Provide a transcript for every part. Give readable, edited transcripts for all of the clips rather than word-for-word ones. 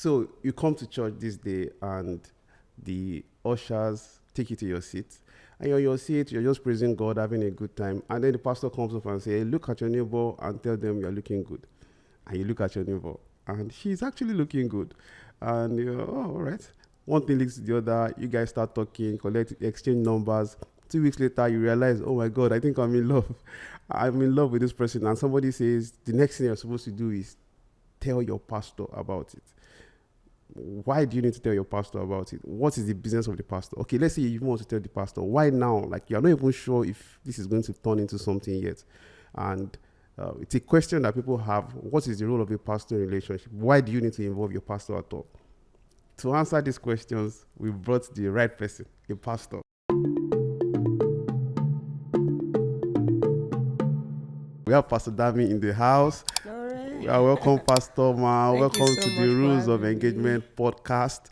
So you come to church this day and the ushers take you to your seat. And you're on your seat, you're just praising God, having a good time. And then the pastor comes up and says, hey, look at your neighbor and tell them you're looking good. And you look at your neighbor and she's actually looking good. And you're, oh, all right. One thing leads to the other. You guys start talking, exchange numbers. 2 weeks later, you realize, oh my God, I think I'm in love. I'm in love with this person. And somebody says, the next thing you're supposed to do is tell your pastor about it. Why do you need to tell your pastor about it? What is the business of the pastor? Okay, let's say you want to tell the pastor. Why now? Like, you're not even sure if this is going to turn into something yet. And it's a question that people have. What is the role of a pastor in a relationship? Why do you need to involve your pastor at all? To answer these questions, we brought the right person, a pastor. We have Pastor Dami in the house. Welcome, Pastor Ma. Welcome to the Rules of Engagement podcast.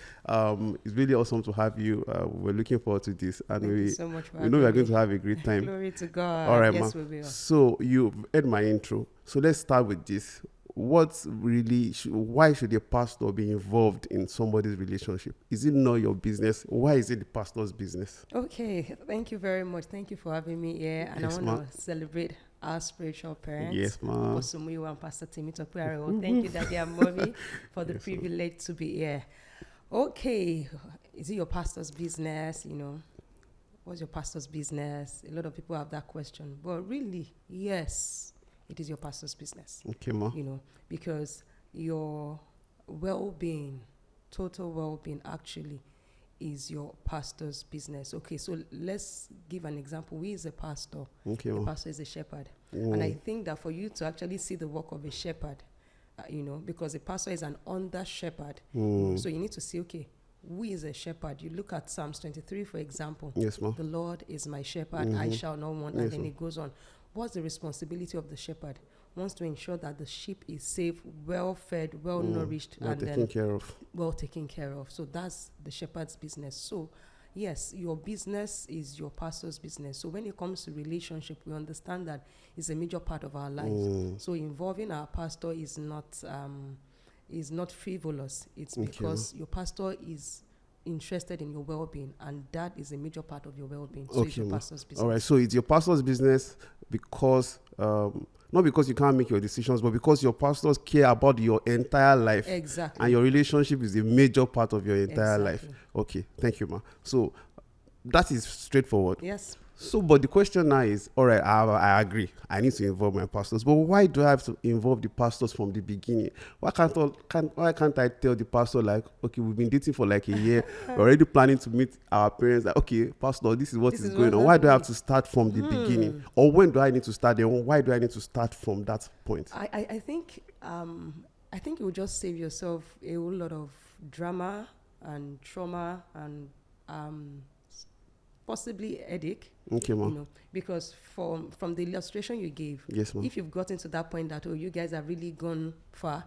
It's really awesome to have you. We're looking forward to this, and Thank you so much for we know we're going to have a great time. Glory to God. All right, yes, Ma. we will. So you've heard my intro. So let's start with this. Why should a pastor be involved in somebody's relationship? Is it not your business? Why is it the pastor's business? Okay, thank you very much. Thank you for having me here. And Yes, I want to celebrate our spiritual parents. Yes, ma'am. Pastor Muyiwa and Pastor Timito. Thank you, Daddy and Mommy, for the privilege to be here. Okay, is it your pastor's business? What's your pastor's business? A lot of people have that question. But really, yes, it is your pastor's business. Okay, ma. Because your well-being, total well-being actually is your pastor's business. Okay, so let's give an example. We is a pastor. Okay, the pastor is a shepherd. And I think that for you to actually see the work of a shepherd, because a pastor is an under shepherd, so you need to see, okay, who is a shepherd? You look at Psalms 23, for example. Yes, ma'am. The Lord is my shepherd, I shall not want. Yes, and then it goes on. What's the responsibility of the shepherd? Wants to ensure that the sheep is safe, well fed, well nourished, and taken care of. Well taken care of. So that's the shepherd's business. So yes, your business is your pastor's business. So when it comes to relationship, we understand that it's a major part of our lives. So involving our pastor is not frivolous. It's because your pastor is interested in your well-being, and that is a major part of your well-being. So it's your pastor's business. All right, so it's your pastor's business because not because you can't make your decisions, but because your pastors care about your entire life. Exactly. And your relationship is a major part of your entire life. Okay, thank you, ma. So that is straightforward. Yes. So, but the question now is, all right, I agree. I need to involve my pastors. But why do I have to involve the pastors from the beginning? Why can't I tell the pastor, like, okay, we've been dating for like a year. We're already planning to meet our parents. Like, okay, pastor, this is what is going on. Why do I have to start from the beginning? Or when do I need to start? And why do I need to start from that point? I think it will just save yourself a whole lot of drama and trauma and possibly headache. Okay, ma'am. Because from the illustration you gave, yes, ma'am. If you've gotten to that point that, you guys have really gone far,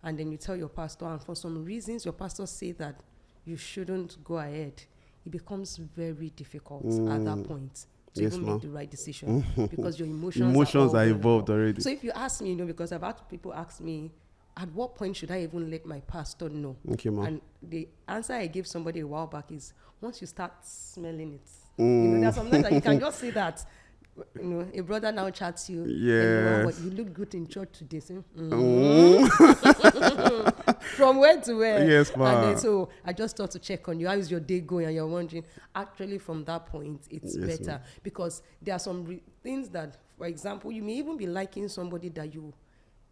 and then you tell your pastor, and for some reasons your pastor say that you shouldn't go ahead, it becomes very difficult at that point to even make the right decision because your emotions are involved already. So if you ask me, because I've had people ask me, at what point should I even let my pastor know? Okay, ma'am. And the answer I gave somebody a while back is, once you start smelling it, there's sometimes that you can just see that, a brother now chats you. Yes. You look good in church today. From where to where? Yes, ma'am. And then, so I just thought to check on you. How is your day going? And you're wondering. Actually, from that point, it's better. Ma'am. Because there are some things that, for example, you may even be liking somebody that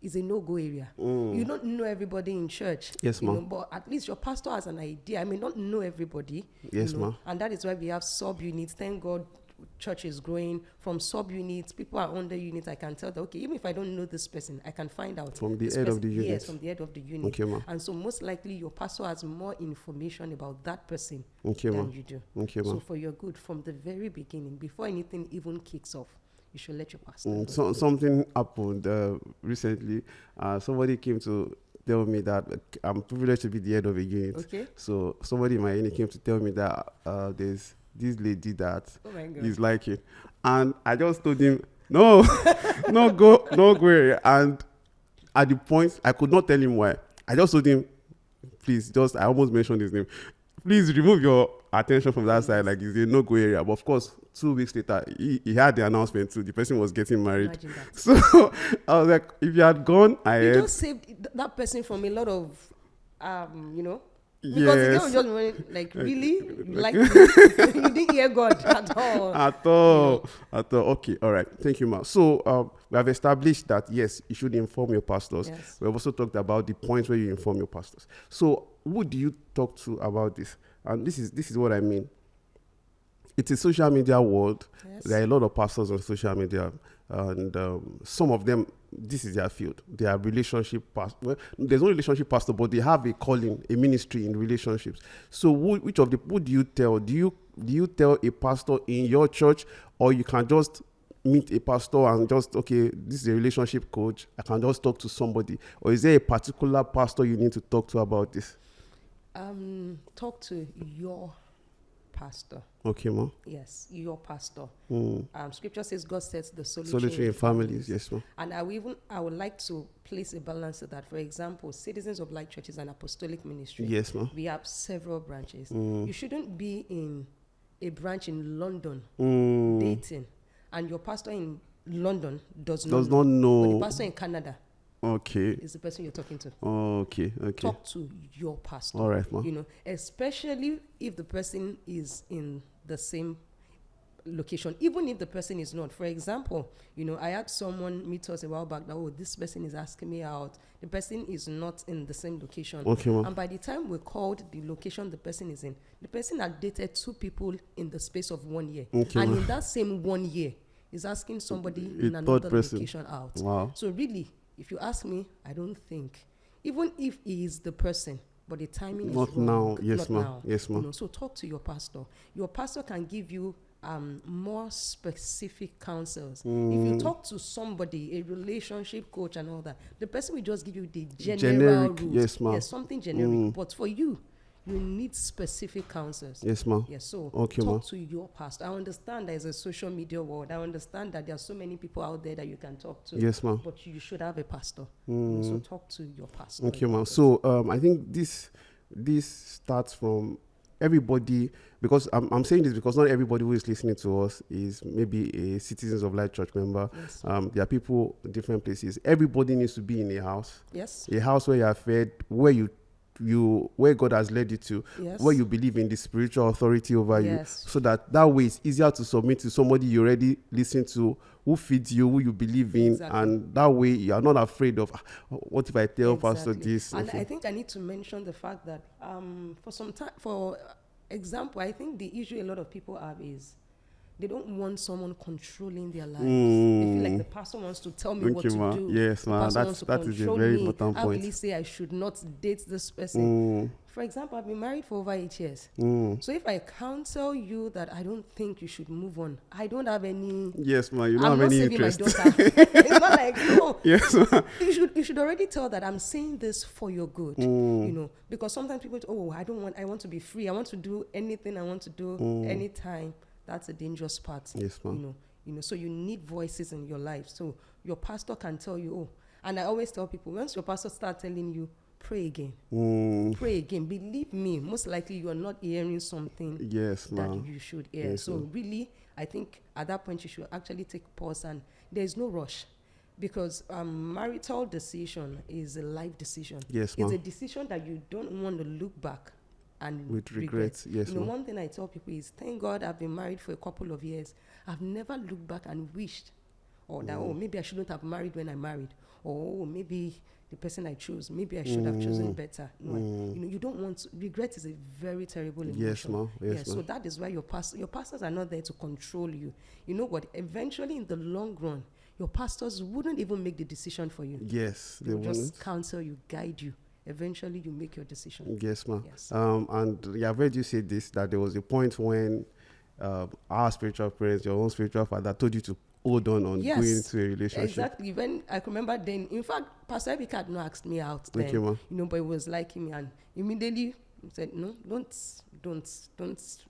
is a no-go area. You don't know everybody in church. Yes, ma'am. But at least your pastor has an idea. I may not know everybody. Yes, ma'am. And that is why we have sub-units. Thank God church is growing. From sub-units, people are under units. I can tell that, okay, even if I don't know this person, I can find out. From the head of the unit. Yes, from the head of the unit. Okay, ma'am. And so most likely your pastor has more information about that person than ma'am. You do. Okay, ma'am. So for your good, from the very beginning, before anything even kicks off, you should let your pastor know. So something happened recently. Somebody came to tell me that I'm privileged to be the head of a unit. Okay. So somebody in my unit came to tell me that there's this lady that he's liking. And I just told him, no, no go. And at the point, I could not tell him why. I just told him, please, just, I almost mentioned his name. Please remove your attention from that side, like it's a no-go area. But of course, 2 weeks later, he had the announcement too. The person was getting married. Imagine that. So I was like, if you had gone You ahead, just saved that person from a lot of, because the girl was just wondering, like, really? You like me? You didn't hear God at all. At all. Okay, all right. Thank you, Ma. So we have established that, yes, you should inform your pastors. Yes. We have also talked about the points where you inform your pastors. So who do you talk to about this? And this is what I mean. It's a social media world. Yes. There are a lot of pastors on social media, and some of them, this is their field. They are relationship pastors. Well, there's no relationship pastor, but they have a calling, a ministry in relationships. So who do you tell? Do you tell a pastor in your church, or you can just meet a pastor and just, okay, this is a relationship coach, I can just talk to somebody? Or is there a particular pastor you need to talk to about this? Talk to your pastor. Okay, Ma. Yes, your pastor. Mm. Scripture says God sets the solitary Solitary in families, yes, Ma. And I would like to place a balance to that. For example, Citizens of Light Church is an apostolic ministry. Yes, Ma. We have several branches. Mm. You shouldn't be in a branch in London dating, and your pastor in London does not know. But the pastor in Canada, okay, is the person you're talking to. Okay. Talk to your pastor. All right, Ma. Especially if the person is in the same location, even if the person is not. For example, I had someone meet us a while back that, this person is asking me out. The person is not in the same location. Okay, Ma. And by the time we called the location the person is in, the person had dated 2 people in the space of 1 year. Okay, and Ma. in that same 1 year, is asking somebody in third another person. location out. Wow. So really, if you ask me, I don't think, even if he is the person, but the timing Not is wrong. now. Yes, Not Ma. now. Yes, Ma. So talk to your pastor. Your pastor can give you more specific counsels. If you talk to somebody, a relationship coach and all that, the person will just give you the general rules. Yes, Ma. Yes, something generic. But for you need specific counsels. Yes, Ma. Yes, so Okay, talk Ma. to your pastor. I understand there's a social media world. I understand that there are so many people out there that you can talk to. Yes, Ma. But you should have a pastor. So talk to your pastor. Okay, Ma. So I think this starts from everybody, because I'm saying this because not everybody who is listening to us is maybe a Citizens of Light Church member. Yes. There are people in different places. Everybody needs to be in a house. Yes. A house where you are fed, where God has led you to, Yes. where you believe in the spiritual authority over Yes. you, so that way it's easier to submit to somebody you already listen to, who feeds you, who you believe in. Exactly. And that way you are not afraid of, what if I tell Pastor Exactly. this? And Okay. I think I need to mention the fact that for some time, for example, I think the issue a lot of people have is they don't want someone controlling their lives. They feel like the pastor wants to tell me what to Ma. do. Yes, The ma. pastor That wants to is a control very me. important How will point. he say I should not date this person? For example, I've been married for over 8 years. So if I counsel you that I don't think you should move on, I don't have any. Yes, ma. You don't I'm have not any saving interest. my daughter. It's not like, no. Yes, ma. You should already tell that I'm saying this for your good, because sometimes people, I want to be free. I want to do anything I want to do anytime. That's a dangerous part. Yes, ma. So you need voices in your life. So your pastor can tell you, and I always tell people, once your pastor starts telling you, pray again. Pray again. Believe me, most likely you are not hearing something Yes, ma. that you should hear. Yes, So ma. really, I think at that point you should actually take pause, and there's no rush, because marital decision is a life decision. Yes, It's ma. a decision that you don't want to look back and With regret. Yes, ma. one thing I tell people is, thank God I've been married for a couple of years. I've never looked back and wished, or that, maybe I shouldn't have married when I married, or maybe the person I chose, maybe I should have chosen better. No, you don't want to. Regret is a very terrible emotion. Yes, ma. Yes, ma. So that is why your pastors are not there to control you. You know what? Eventually, in the long run, your pastors wouldn't even make the decision for you. Yes, They they will won't. just counsel you, guide you. Eventually, you make your decision. Yes, ma. Yes. And I've heard you say this, that there was a point when our spiritual parents, your own spiritual father, told you to hold on Yes, going into a relationship. Exactly. When I remember then, in fact, Pastor Ebika had not asked me out then, Okay, ma. but it was liking me, and immediately said, no, don't,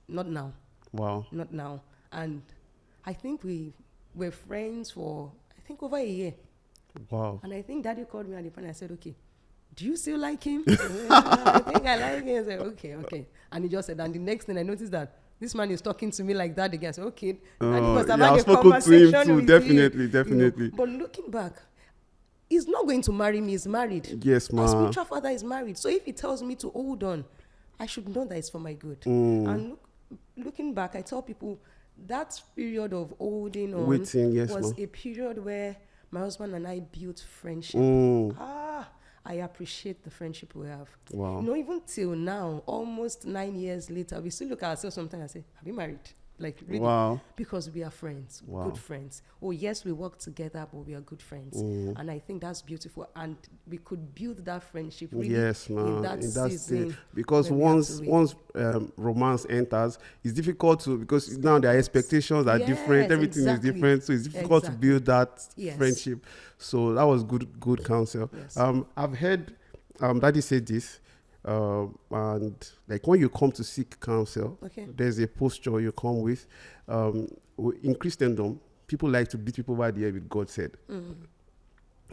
not now, Wow. not now. And I think we were friends for, over a year. Wow. And I think Daddy called me at the point, I said, okay, do you still like him? I think I like him. I said, okay. And he just said, and the next thing I noticed that this man is talking to me like that again. I said, okay. And he was having a conversation to him too. Definitely. But looking back, he's not going to marry me. He's married. Yes, My ma. spiritual father is married. So if he tells me to hold on, I should know that it's for my good. And looking back, I tell people that period of holding on was a period where my husband and I built friendship. I appreciate the friendship we have. Wow. Even till now, almost 9 years later, we still look at ourselves sometimes and say, have you married? Like, really? Wow. Because we are friends, good friends. Oh, yes, we work together, but we are good friends. And I think that's beautiful. And we could build that friendship really in that season. Because once romance enters, it's difficult to, because now their expectations are different, everything is different, so it's difficult to build that friendship. So that was good counsel. Yes. I've heard Daddy say this. And like when you come to seek counsel, there's a posture you come with. In Christendom, people like to beat people by the head with God said.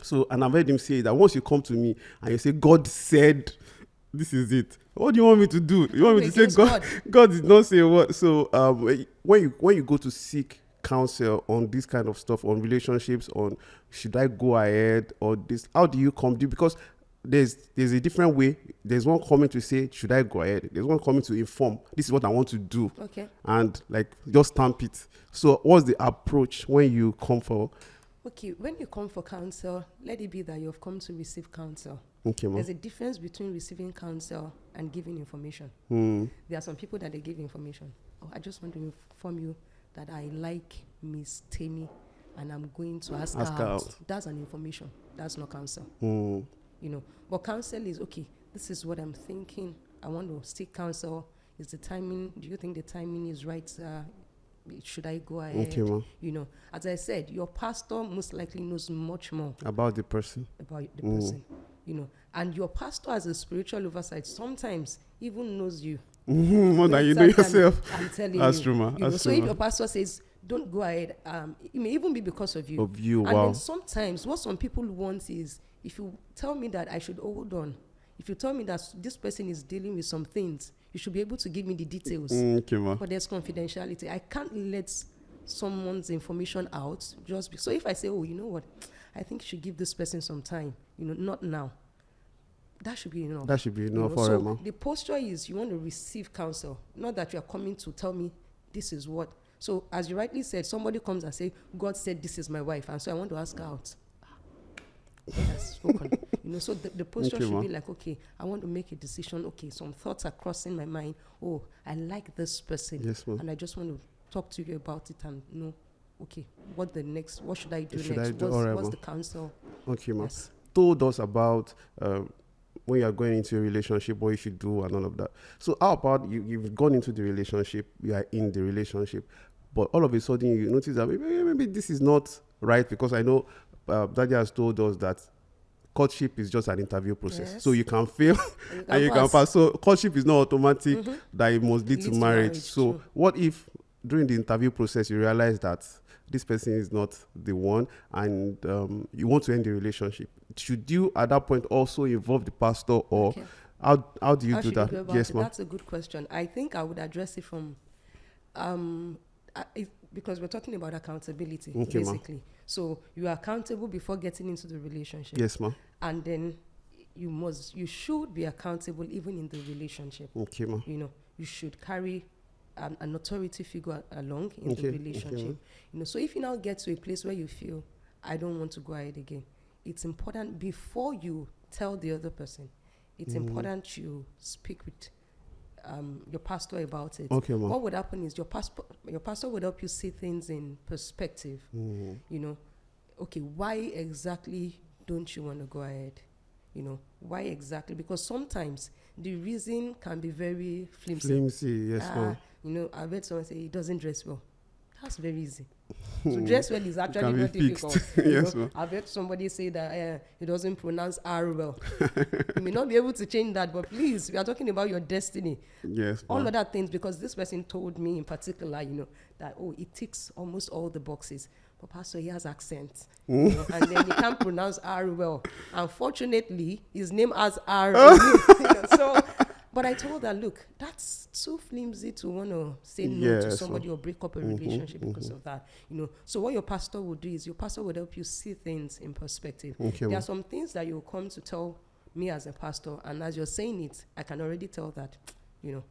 So, and I've heard him say that once you come to me and you say, God said, this is it. What do you want me to do? You want me to say God did not say what? So when you go to seek counsel on this kind of stuff, on relationships, on should I go ahead or this, how do you come to? Because there's a different way. There's one coming to say, should I go ahead? There's one coming to inform, this is what I want to do. Okay. And like, just stamp it. So what's the approach when you come for? Okay, when you come for counsel, let it be that you have come to receive counsel. Okay, There's a difference between receiving counsel and giving information. There are some people that they give information. Oh, I just want to inform you that I like Miss Tammy and I'm going to ask her out. That's an information. That's not counsel. But counsel is, okay, this is what I'm thinking. I want to seek counsel. Is the timing, do you think the timing is right? Should I go ahead? Okay, as I said, your pastor most likely knows much more about the person. And your pastor as a spiritual oversight sometimes even knows you. More than you know yourself. I'm telling That's true, ma. So if your pastor says, don't go ahead, it may even be because of you. And then sometimes what some people want is, if you tell me that I should hold on, if you tell me that this person is dealing with some things, you should be able to give me the details. But there's confidentiality. I can't let someone's information out so if I say, oh, you know what, I think you should give this person some time, not now. That should be enough. That should be enough for him. So the posture is you want to receive counsel, not that you are coming to tell me this is what. So as you rightly said, somebody comes and say, God said this is my wife, and so I want to ask her out. God has spoken. So the posture should be like, okay, I want to make a decision. Okay, some thoughts are crossing my mind. Oh, I like this person. Yes, and I just want to talk to you about it and know, okay, what should I do next? What's the counsel? Okay, ma. Yes. Told us about when you are going into a relationship, what you should do and all of that. So how about you've gone into the relationship, you are in the relationship, but all of a sudden you notice that maybe this is not right, because I know Daddy has told us that courtship is just an interview process. Yes. So you can fail and you can pass. So courtship is not automatic that it must lead to marriage. So true. What if during the interview process you realize that this person is not the one and you want to end the relationship? Should you at that point also involve the pastor, or how do you do that? Yes, ma'am. That's a good question. I think I would address it from because we're talking about accountability, basically. Ma. So you are accountable before getting into the relationship. Yes, ma'am. And then you should be accountable even in the relationship. Okay, ma'am. You should carry an authority figure along in the relationship. Okay, so if you now get to a place where you feel, I don't want to go ahead again, it's important before you tell the other person, it's important you speak with your pastor about it. Okay, ma'am. What would happen is your pastor would help you see things in perspective. Okay, why exactly don't you want to go ahead? Why exactly? Because sometimes the reason can be very flimsy. Yes, ma'am. I've heard someone say he doesn't dress well. That's very easy. So dress well is actually not difficult. Yes, ma'am. I've heard somebody say that he doesn't pronounce R well. You may not be able to change that, but please, we are talking about your destiny. Yes, all other things, because this person told me in particular, that, it ticks almost all the boxes. but pastor, he has accent, you know, and then he can't pronounce R well. Unfortunately, his name has R in it, you know, so. But I told her, look, that's too flimsy to want to say no to somebody or break up a relationship because of that, you know. So what your pastor will do is your pastor will help you see things in perspective. Okay, there are some things that you'll come to tell me as a pastor, and as you're saying it, I can already tell that, you know,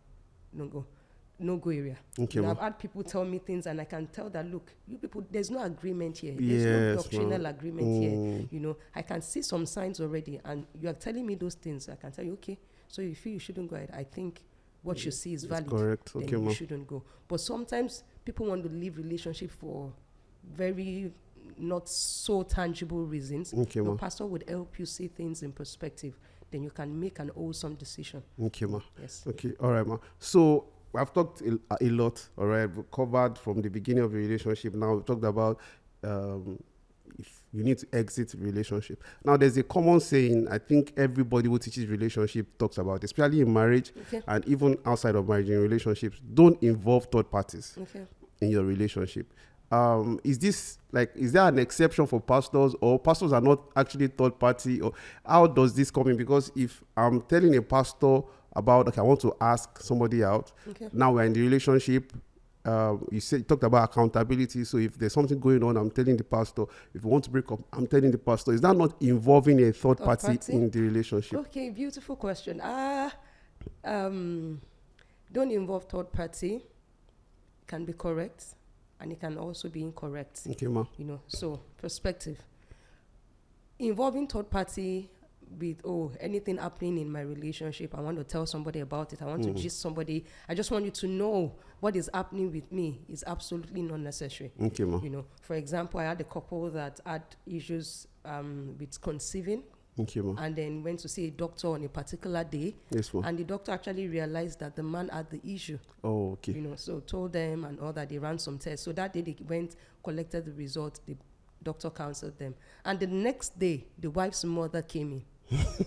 no go area. Okay, you know, I've had people tell me things, and I can tell that, look, you people, there's no agreement here. There's no doctrinal agreement here. You know, I can see some signs already, and you are telling me those things. I can tell you, okay, so you feel you shouldn't go ahead. I think what you see is valid. Correct. Then Okay, you shouldn't go. But sometimes people want to leave relationship for very not so tangible reasons. Okay, Your pastor would help you see things in perspective. Then you can make an wholesome decision. Okay, ma. Yes. Okay, all right, ma. So I've talked a lot, all right. We've covered from the beginning of the relationship. Now we've talked about if you need to exit relationship. Now there's a common saying, I think everybody who teaches relationship talks about, especially in marriage and even outside of marriage in relationships, don't involve third parties in your relationship. Is there an exception for pastors, or pastors are not actually third party, or how does this come in? Because if I'm telling a pastor about, okay, I want to ask somebody out, now we're in the relationship, you talked about accountability. So if there's something going on, I'm telling the pastor. If we want to break up, I'm telling the pastor. Is that not involving a third party in the relationship? Okay, beautiful question. Don't involve third party. Can be correct, and it can also be incorrect. Okay, ma. You know, so perspective. Involving third party with anything happening in my relationship, I want to tell somebody about it. I want to gist somebody. I just want you to know what is happening with me is absolutely not necessary. Okay, ma. You know, for example, I had a couple that had issues with conceiving. Okay, ma. And then went to see a doctor on a particular day. Yes, ma. And the doctor actually realized that the man had the issue. Oh, okay. You know, so told them and all that. They ran some tests. So that day they went, collected the results. The doctor counseled them. And the next day, the wife's mother came in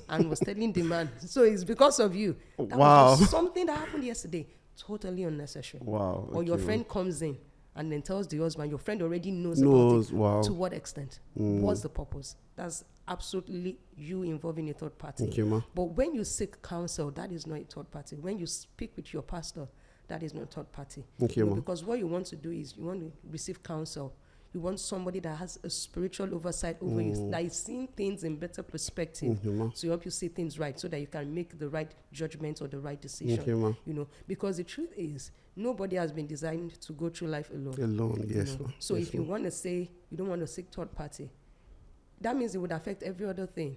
and was telling the man, so it's because of you. That was just something that happened yesterday. Totally unnecessary. Wow. Or your friend comes in and then tells the husband, your friend already knows about it. Wow. To what extent? What's the purpose? That's absolutely you involving a third party. Okay, ma. But when you seek counsel, that is not a third party. When you speak with your pastor, that is not a third party. Okay, ma. Because what you want to do is you want to receive counsel. You want somebody that has a spiritual oversight over you, that is seeing things in better perspective, to help you see things right, so that you can make the right judgment or the right decision. Okay, ma. You know, because the truth is, nobody has been designed to go through life alone. Yes, ma. So yes, if you want to say you don't want to seek third party, that means it would affect every other thing.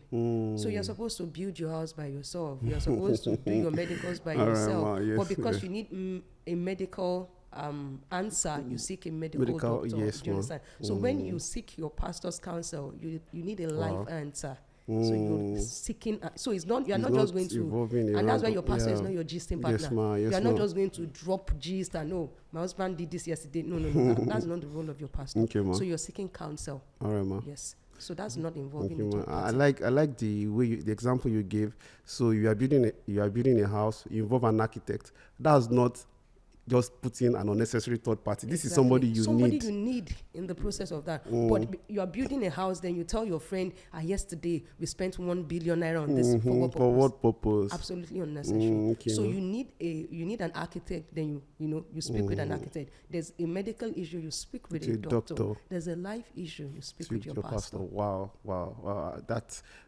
So you're supposed to build your house by yourself. You're supposed to do your medicals by yourself. Right, yes, but because you need a medical answer, you seek a medical doctor. Yes, do you understand? So when you seek your pastor's counsel, you need a life answer. So you're seeking. So it's not. You are not just going to. And that's why your pastor is not your gisting partner. Yes, ma. Yes, you are not just going to drop gist and my husband did this yesterday. No. That's not the role of your pastor. Okay, ma. So you're seeking counsel. All right, ma. Yes. So that's not involving. Okay, ma. I like the way the example you gave. So you are building a house. You involve an architect. That's not just putting an unnecessary third party. This is somebody you need in the process of that. But you are building a house, then you tell your friend, yesterday we spent 1 billion naira on this. For what purpose? Absolutely unnecessary. Okay. So you need an architect, then you speak with an architect. There's a medical issue, you speak with a doctor. There's a life issue, you speak with your pastor. Wow.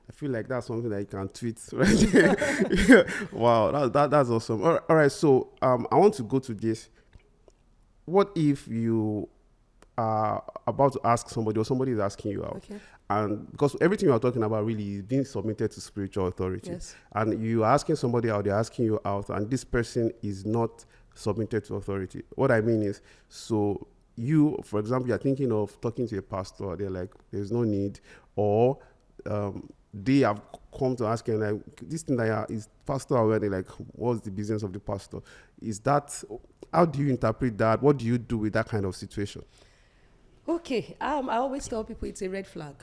I feel like that's something that you can tweet right. Wow, that's awesome. All right. So I want to go to this. What if you are about to ask somebody, or somebody is asking you out? Okay. And because everything you are talking about really is being submitted to spiritual authority. Yes. And you are asking somebody out, they're asking you out, and this person is not submitted to authority. What I mean is, so you, for example, you're thinking of talking to a pastor, they're like, there's no need, or they have come to ask you, like, this thing that is pastor already, like, what's the business of the pastor? Is that, how do you interpret that? What do you do with that kind of situation? Okay, I always tell people it's a red flag.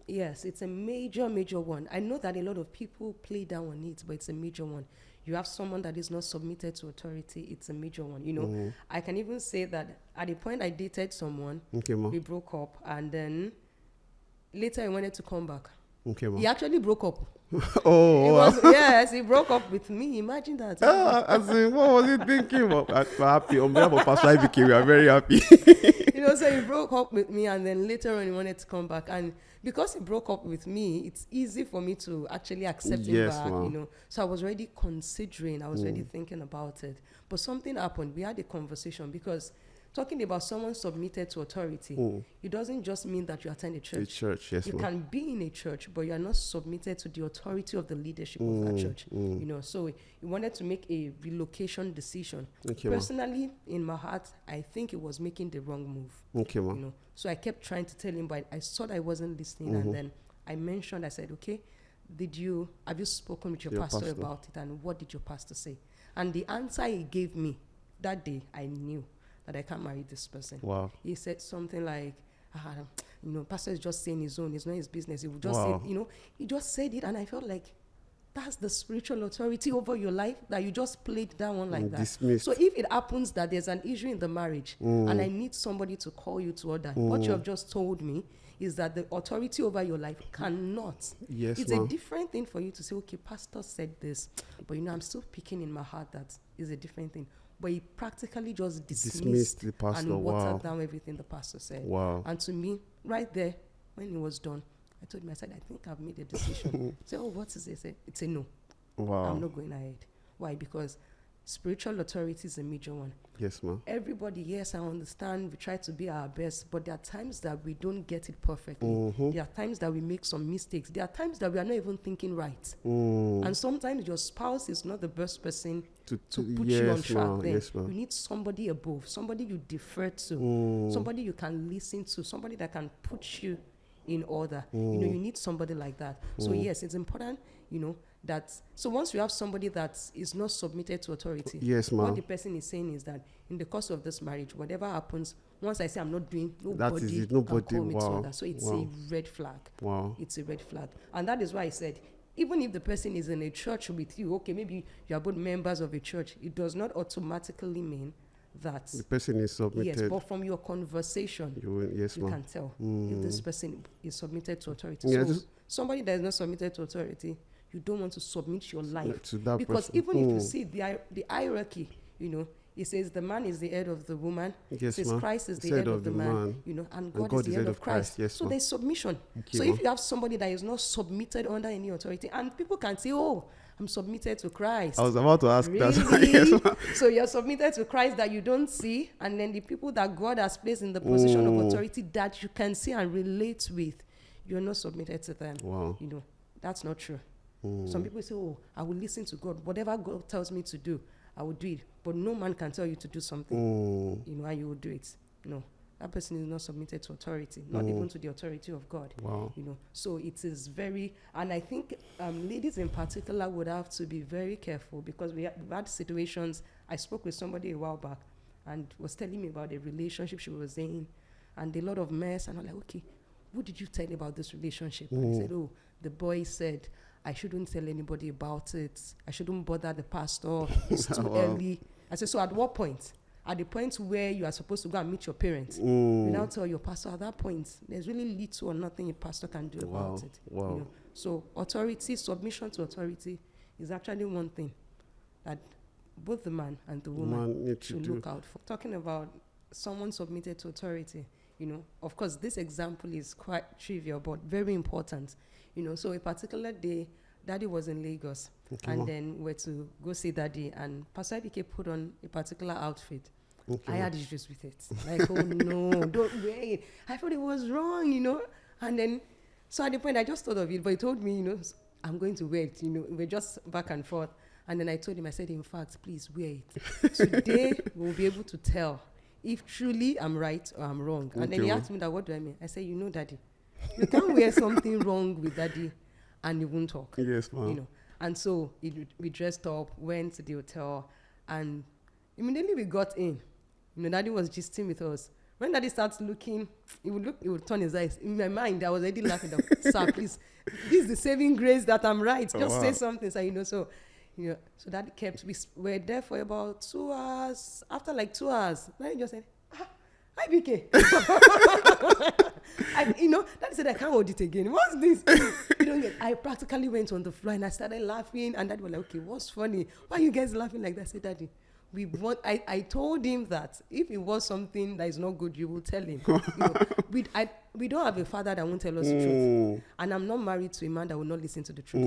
Yes, it's a major one. I know that a lot of people play down on it, but it's a major one. you have someone that is not submitted to authority, it's a major one. You know, I can even say that at the point I dated someone, Okay, ma. we broke up, and then later he wanted to come back. Okay, ma. He actually broke up. Oh, wow. Yes, he broke up with me. Imagine that. As in, what was he thinking? Well, we're happy. On behalf of Pastor IBK, we are very happy. So he broke up with me, and then later on he wanted to come back. And because he broke up with me, it's easy for me to actually accept him Yes, back, ma'am. you know. So I was already considering, I was already thinking about it. But something happened. We had a conversation, because talking about someone submitted to authority, it doesn't just mean that you attend a church. The church, yes, You ma'am. can be in a church, but you are not submitted to the authority of the leadership of that church. You know, so he wanted to make a relocation decision. Okay, ma'am. Personally, in my heart, I think it was making the wrong move. Okay, ma. You know, so I kept trying to tell him, but I saw that I wasn't listening. And then I said, okay, have you spoken with your pastor about it? And what did your pastor say? And the answer he gave me that day, I knew that I can't marry this person. Wow. He said something like, pastor is just saying his own, it's not his business. He would just Wow. say, he just said it, and I felt like that's the spiritual authority over your life, that you just played that one like that. Dismissed. So if it happens that there's an issue in the marriage, and I need somebody to call you to order, what you have just told me is that the authority over your life cannot. Yes, It's ma'am. a different thing for you to say, okay, pastor said this, but I'm still picking in my heart that is a different thing. But he practically just dismissed the pastor. and watered Wow. down everything the pastor said. Wow. And to me, right there, when he was done, I told him, I said, I think I've made a decision. He said, oh, what is it? I said, it's a no. Wow. I'm not going ahead. Why? Because spiritual authority is a major one. Yes, ma'am. Everybody, yes, I understand, we try to be our best, but there are times that we don't get it perfectly. There are times that we make some mistakes. There are times that we are not even thinking right. And sometimes your spouse is not the best person to put you on track. Then Yes, ma'am. you need somebody above, somebody you defer to, somebody you can listen to, somebody that can put you in order. You need somebody like that. So yes, it's important, that, so once you have somebody that is not submitted to authority, Yes, what ma'am. the person is saying is that in the course of this marriage, whatever happens, once I say I'm not doing, That is nobody it. Nobody. can call me to Wow. order. So it's Wow. a red flag. Wow. It's a red flag. And that is why I said, even if the person is in a church with you, okay, maybe you are both members of a church, it does not automatically mean that, The person is submitted. yes, but from your conversation, Yes, you ma'am. can tell if this person is submitted to authority. Yeah, So just- somebody that is not submitted to authority, you don't want to submit your life To that because person. even if you see the hierarchy, it says the man is the head of the woman. Yes, It says ma'am. Christ is the Said head of the man. And God is the head of Christ. Yes, So ma'am. there's submission. Okay, So ma'am. if you have somebody that is not submitted under any authority, and people can say, oh, I'm submitted to Christ. I was about to ask that. Really? Yes, ma'am. So you're submitted to Christ that you don't see, and then the people that God has placed in the position of authority that you can see and relate with, you're not submitted to them. Wow. That's not true. Some people say, oh, I will listen to God. Whatever God tells me to do, I will do it. But no man can tell you to do something, and you will do it. No, that person is not submitted to authority, not even to the authority of God. Wow. So it is very, and I think ladies in particular would have to be very careful, because we've had situations. I spoke with somebody a while back and was telling me about a relationship she was in and a lot of mess, and I'm like, okay, what did you tell about this relationship? And I said, oh, the boy said I shouldn't tell anybody about it. I shouldn't bother the pastor. It's too Wow. early. I said, so at what point? At the point where you are supposed to go and meet your parents, you now tell your pastor. At that point, there's really little or nothing a pastor can do Wow. about it. Wow. So authority, submission to authority is actually one thing that both the man and the woman Man need to should do. look out for. Talking about someone submitted to authority, of course, this example is quite trivial, but very important. So a particular day, Daddy was in Lagos, Okay, and ma'am. then we're to go see Daddy, and Pastor IBK put on a particular outfit. Okay, I ma'am. had issues with it. Like, oh no, don't wear it. I thought it was wrong, And then, so at the point, I just thought of it, but he told me, I'm going to wear it. We're just back and forth. And then I told him, I said, in fact, please wear it. Today, we'll be able to tell if truly I'm right or I'm wrong. And then Okay, he ma'am. asked me that, what do I mean? I said, Daddy, you can't wear something wrong with Daddy and you won't talk. Yes, ma'am. And so we dressed up, went to the hotel, and immediately we got in. Daddy was gisting with us. When Daddy starts looking, he would turn his eyes. In my mind, I was already laughing. Sir, please, this is the saving grace that I'm right. Just say wow. something. So Yeah. So that kept, we were there for about 2 hours. After like 2 hours, then he just said, hi, BK. That said, I can't hold it again. What's this? I practically went on the floor and I started laughing. And Daddy was like, okay, what's funny? Why are you guys laughing like that? I said, Daddy, I told him that if it was something that is not good, you will tell him. We don't have a father that won't tell us the truth. And I'm not married to a man that will not listen to the truth.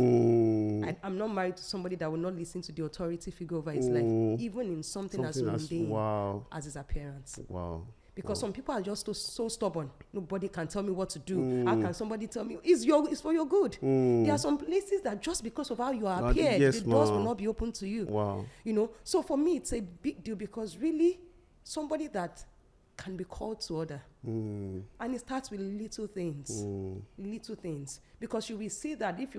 I'm not married to somebody that will not listen to the authority figure over his life, even in something as mundane as his appearance. Wow. Because some people are just so stubborn. Nobody can tell me what to do. How can somebody tell me? It's for your good. There are some places that just because of how you appear, the doors will not be open to you. Wow. So for me, it's a big deal because really somebody that can be called to order. And it starts with little things. Little things. Because you will see that if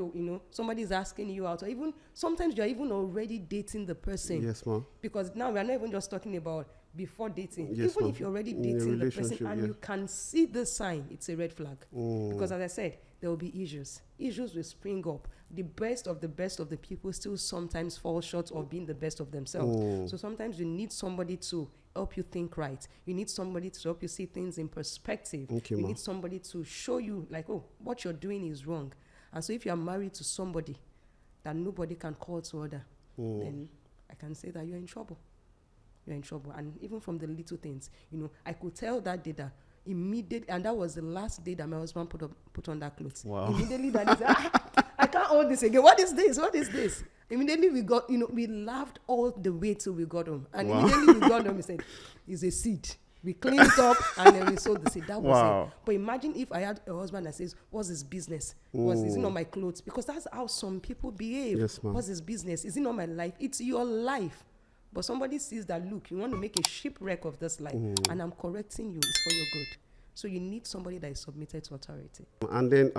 somebody is asking you out, or even sometimes you're even already dating the person. Yes, ma'am. Because now we're not even just talking about before dating. Yes, even ma'am. if you're already dating the person and you can see the sign, it's a red flag. Because as I said, there will be issues. Issues will spring up. The best of the people still sometimes fall short of being the best of themselves. So sometimes you need somebody to help you think right. You need somebody to help you see things in perspective. Okay, you ma. need somebody to show you like, oh, what you're doing is wrong. And so if you're married to somebody that nobody can call to order, then I can say that you're in trouble. You're in trouble. And even from the little things, I could tell that day that immediately, and that was the last day that my husband put on that clothes. Wow. Immediately that he said, I can't hold this again. What is this? What is this? Immediately we got, we laughed all the way till we got home. And immediately we got home, he said, it's a seed. We cleaned it up and then we sowed the seed. That was it. But imagine if I had a husband that says, what's his business? Is it not my clothes? Because that's how some people behave. Yes, ma'am. What's his business? Is it not my life? It's your life. But somebody sees that, look, you want to make a shipwreck of this life, and I'm correcting you, it's for your good. So you need somebody that is submitted to authority. And then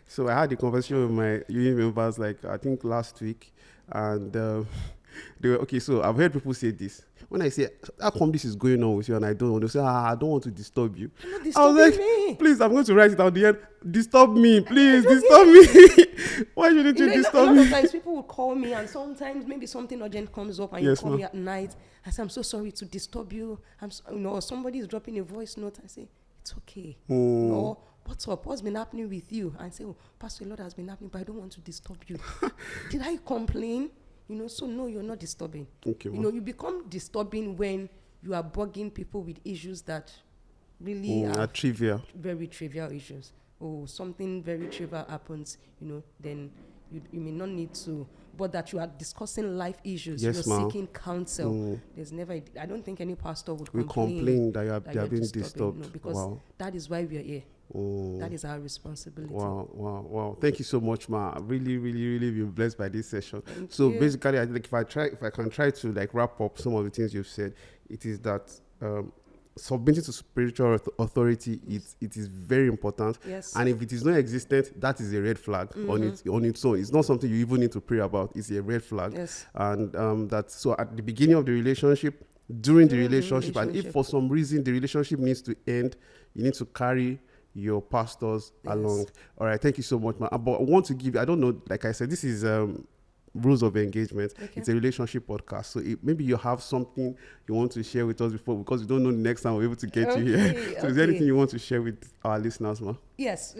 so I had a conversation with my union members, like I think last week, and they were okay. So I've heard people say this. When I say, how come this is going on with you and I don't want to say, I don't want to disturb you. You're not disturbing me. Please, I'm going to write it down the end. Disturb me, please, disturb me. Why should you disturb me? Sometimes people will call me, and sometimes maybe something urgent comes up, and you call me at night. I say, I'm so sorry to disturb you. Or somebody is dropping a voice note. I say, it's okay. Or what's up? What's been happening with you? And I say, oh, Pastor, a lot has been happening, but I don't want to disturb you. Did I complain? So no, you're not disturbing. Okay, you become disturbing when you are bugging people with issues that really are trivial. Very trivial issues. Or something very trivial happens, then you may not need to. But that you are discussing life issues, you're seeking counsel. There's never, I don't think any pastor would complain that you are being disturbed. No, because that is why we are here. That is our responsibility. Wow. Thank you so much, ma. I really been blessed by this session. Thank you. Basically, if I can try to wrap up some of the things you've said, it is that submitting to spiritual authority, it is very important. Yes. And if it is not existent, that is a red flag on its own. It's not something you even need to pray about. It's a red flag. Yes. And so at the beginning of the relationship, during the relationship, and if for some reason the relationship needs to end, you need to carry your pastors along. All right, thank you so much, man. But I want to give you, I don't know, like I said, this is rules of engagement. Okay. It's a relationship podcast. So maybe you have something you want to share with us before, because we don't know the next time we're able to get you here. So is there anything you want to share with our listeners, ma? Yes.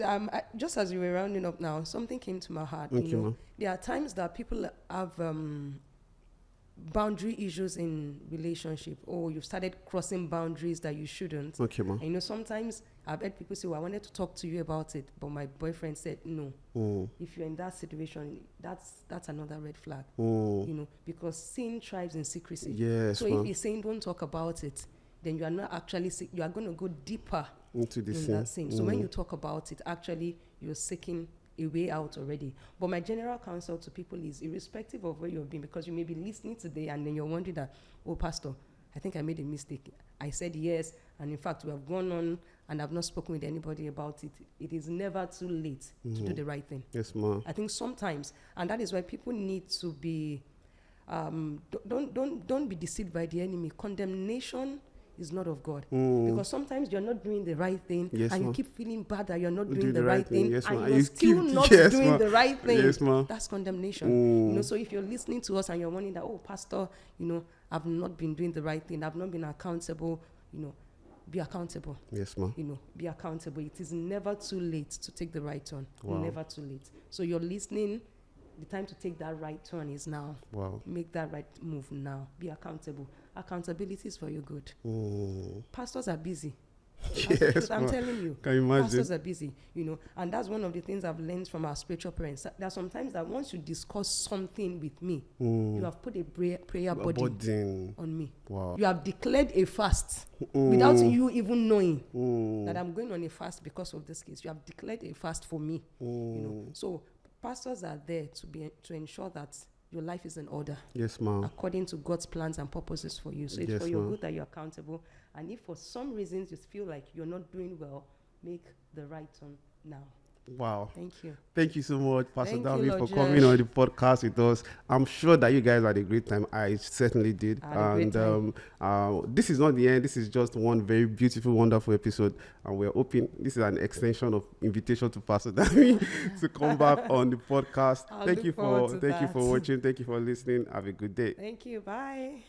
Just as you were rounding up now, something came to my heart. Okay, ma. There are times that people have boundary issues in relationship, or you've started crossing boundaries that you shouldn't. Okay, ma. And sometimes I've heard people say, well, I wanted to talk to you about it, but my boyfriend said no. If you're in that situation, that's another red flag. Because sin thrives in secrecy. Yes, so if he's saying don't talk about it, then you are not actually you are going to go deeper into the that sin. So when you talk about it, actually you're seeking a way out already. But my general counsel to people is, irrespective of where you've been, because you may be listening today and then you're wondering that, oh, Pastor, I think I made a mistake. I said yes, and in fact we have gone on and I've not spoken with anybody about it. It is never too late to do the right thing. Yes, ma'am. I think sometimes, and that is why people need to be don't be deceived by the enemy. Condemnation is not of God. Because sometimes you're not doing the right thing, Yes, and you ma'am. keep feeling bad that you're not doing the right thing, Yes, ma'am. and And you're you still keep- not yes, doing ma'am. the right thing. Yes, ma'am. That's condemnation. You know, so if you're listening to us and you're wondering that, oh, pastor, you know, I've not been doing the right thing, I've not been accountable, you know, be accountable. Yes, ma'am. You know, be accountable. It is never too late to take the right turn. Wow. Never too late. So you're listening, the time to take that right turn is now. Wow. Make that right move now. Be accountable. Accountability is for your good. Pastors are busy. Yes, I'm ma'am. telling you. Can you imagine? Pastors are busy, you know, and that's one of the things I've learned from our spiritual parents. There are sometimes that once you discuss something with me, you have put a prayer burden on me. Wow. You have declared a fast without you even knowing that I'm going on a fast because of this case. You have declared a fast for me. You know, so pastors are there to ensure that your life is in order. Yes, ma'am. According to God's plans and purposes for you. So it's Yes, for your ma'am. good that you're accountable. And if for some reasons you feel like you're not doing well, make the right turn now. Wow. Thank you. Thank you so much, Pastor Thank you, David, Lord for coming Josh. on the podcast with us. I'm sure that you guys had a great time. I certainly did. I had a great And this is not the end. This is just one very beautiful, wonderful episode. And we're hoping this is an extension of invitation to Pastor David to come back on the podcast. I'll Thank look you forward for to thank you that. for watching. Thank you for listening. Have a good day. Thank you. Bye.